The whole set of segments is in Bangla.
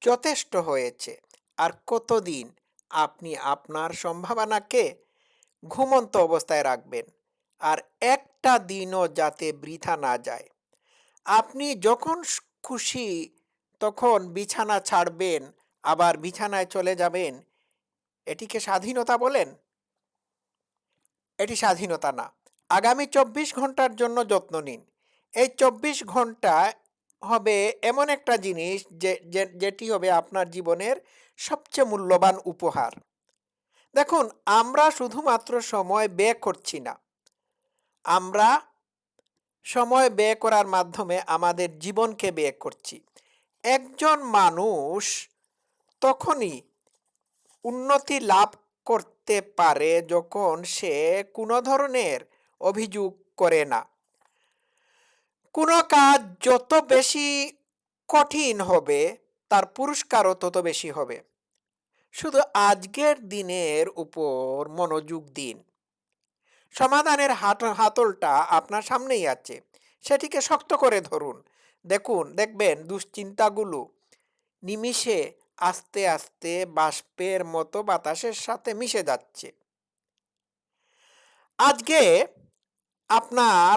যথেষ্ট হয়েছে। আর কতদিন আপনি আপনার সম্ভাবনাকে ঘুমন্ত অবস্থায় রাখবেন? আর একটা দিনও যাতে বৃথা না যায়। আপনি যখন খুশি তখন বিছানা ছাড়বেন, আবার বিছানায় চলে যাবেন। এটিকে স্বাধীনতা বলেন? এটি স্বাধীনতা না। আগামী ২৪ ঘন্টার জন্য যত্ন নিন। এই ২৪ ঘন্টা হবে এমন একটা জিনিস যেটি হবে আপনার জীবনের সবচেয়ে মূল্যবান উপহার। দেখুন, আমরা শুধুমাত্র সময় ব্যয় করছি না। আমরা সময় ব্যয় করার মাধ্যমে আমাদের জীবনকে ব্যয় করছি। একজন মানুষ তখনই উন্নতি লাভ করতে পারে যখন সে কোনো ধরনের অভিযোগ করে না। কোনো কাজ যত বেশি কঠিন হবে, তার পুরস্কারও তত বেশি হবে। শুধু আজকের দিনের উপর মনোযোগ দিন। সমাধানের হাতলটা আপনার সামনেই আছে। সেটিকে শক্ত করে ধরুন। দেখবেন দুশ্চিন্তাগুলো নিমিষে আস্তে আস্তে বাষ্পের মতো বাতাসের সাথে মিশে যাচ্ছে। আজকে আপনার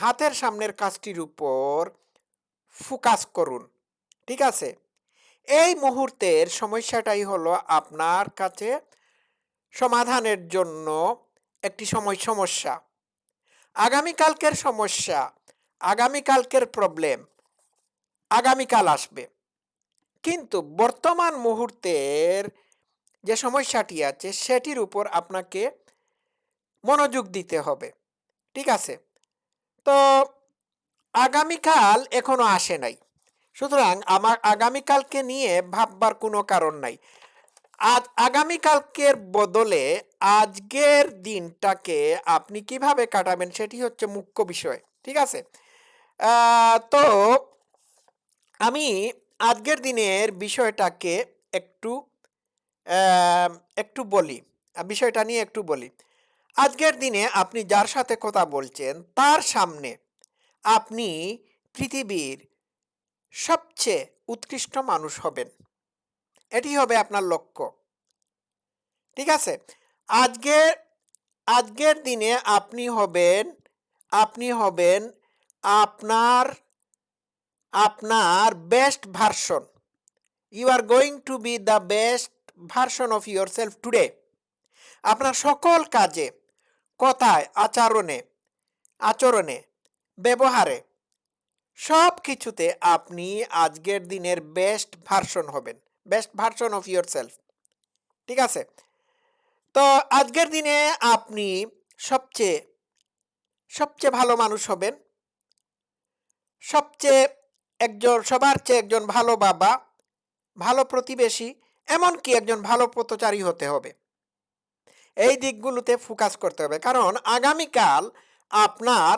হাতের সামনের কাজটির উপর ফোকাস করুন। ঠিক আছে? এই মুহূর্তের সমস্যাটাই হলো আপনার কাছে সমাধানের জন্য একটি সমস্যা। আগামীকালকের সমস্যা, আগামীকালকের প্রবলেম আগামীকাল আসবে। কিন্তু বর্তমান মুহূর্তের যে সমস্যাটি আছে সেটির উপর আপনাকে মনোযোগ দিতে হবে। ঠিক আছে? তো আগামীকাল এখনো আসে নাই। সুতরাং আমার আগামীকালকে নিয়ে ভাববার কোনো কারণ নাই। আগামীকালকের বদলে আজকের দিনটাকে আপনি কিভাবে কাটাবেন সেটি হচ্ছে মুখ্য বিষয়। ঠিক আছে? তো আমি আজকের দিনের বিষয়টাকে একটু একটু বলি। বিষয়টা নিয়ে একটু বলি। আজকের দিনে আপনি যার সাথে কথা বলছেন তার সামনে আপনি পৃথিবীর সবচেয়ে উৎকৃষ্ট মানুষ হবেন। এটি হবে আপনার লক্ষ্য। ঠিক আছে? আজকের আজকের দিনে আপনি হবেন আপনার আপনার best version. You are going to be the best version of yourself today. আপনার সকল কাজে, কথায়, আচরণে, ব্যবহারে, সব কিছুতে আপনি আজকের দিনের বেস্ট ভার্সন হবেন। Best version of yourself. ঠিক আছে? তো আজকের দিনে আপনি সবচেয়ে সবচেয়ে ভালো মানুষ হবেন। সবচেয়ে সবার চেয়ে একজন ভালো বাবা, ভালো প্রতিবেশী, এমনকি একজন ভালো পথচারী হতে হবে। এই দিকগুলোতে ফোকাস করতে হবে। কারণ আগামীকাল আপনার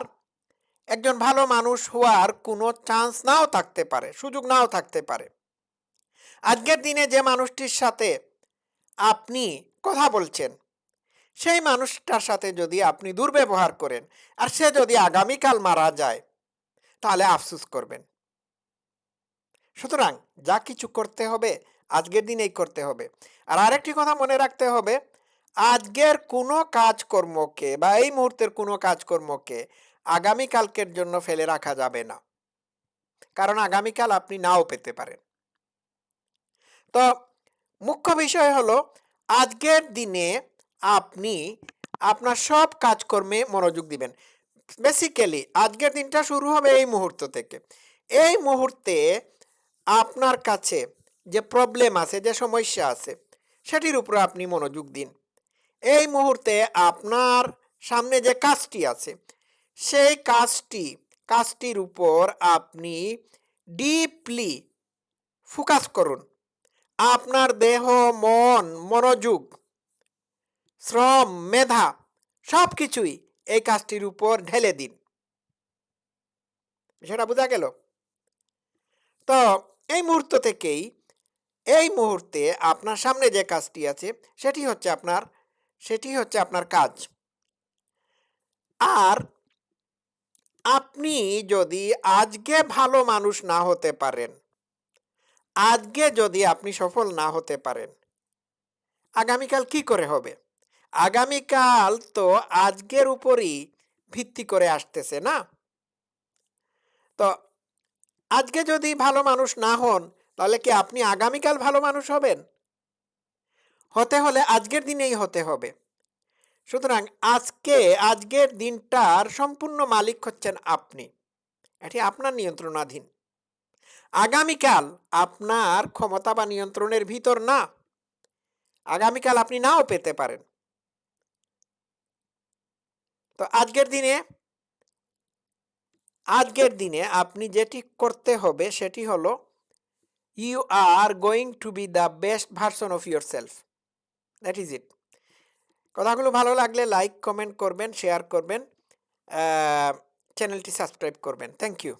একজন ভালো মানুষ হওয়ার কোনো চান্স নাও থাকতে পারে, সুযোগ নাও থাকতে পারে। আজকের দিনে যে মানুষটির সাথে আপনি কথা বলছেন, সেই মানুষটার সাথে যদি আপনি দুর্ব্যবহার করেন আর সে যদি আগামীকাল মারা যায়, তাহলে আফসোস করবেন। সুতরাং যা কিছু করতে হবে আজকের দিনেই করতে হবে। আর আরেকটি কথা মনে রাখতে হবে, আজকের কোনো কাজকর্মকে বা এই মুহূর্তের কোনো কাজকর্মকে আগামীকালকের জন্য ফেলে রাখা যাবে না। কারণ আগামীকাল আপনি নাও পেতে পারেন। তো মুখ্য বিষয় হলো আজকের দিনে আপনি আপনার সব কাজকর্মে মনোযোগ দিবেন। বেসিক্যালি আজকের দিনটা শুরু হবে এই মুহূর্ত থেকে। এই মুহূর্তে আপনার কাছে যে প্রবলেম আছে, যে সমস্যা আছে, সেটির উপরে আপনি মনোযোগ দিন। এই মুহূর্তে আপনার সামনে যে কাজটি আছে, সেই কাজটির উপর আপনি ডিপলি ফোকাস করুন। আপনার দেহ, মন, মনোযোগ, শ্রম, মেধা সবকিছুই এই কাজটির উপর ঢেলে দিন। সেটা বোঝা গেল? তো এই মুহূর্তে আপনার সামনে যে কাজটি আছে সেটি হচ্ছে আপনার কাজ। আর আপনি যদি আজকে ভালো মানুষ না হতে পারেন, আজকে যদি আপনি সফল না হতে পারেন, আগামীকাল কি করে হবে? আগামীকাল তো আজকের উপরই ভিত্তি করে আসতেছে, না? তো আজকে যদি ভালো মানুষ না হন, তাহলে কি আপনি আগামীকাল ভালো মানুষ হবেন? হতে হলে আজকের দিনেই হতে হবে। সুতরাং আজকের দিনটার সম্পূর্ণ মালিক হচ্ছেন আপনি। এটি আপনার নিয়ন্ত্রণাধীন। আগামীকাল আপনার ক্ষমতা বা নিয়ন্ত্রণের ভিতর না। আগামীকাল আপনি নাও পেতে পারেন। তো আজকের দিনে আপনি যেটি করতে হবে সেটি হলো, you are going to be the best version of your self. That is it. কথাগুলো ভালো লাগলে লাইক, কমেন্ট করবেন, শেয়ার করবেন, চ্যানেলটি সাবস্ক্রাইব করবেন। Thank you.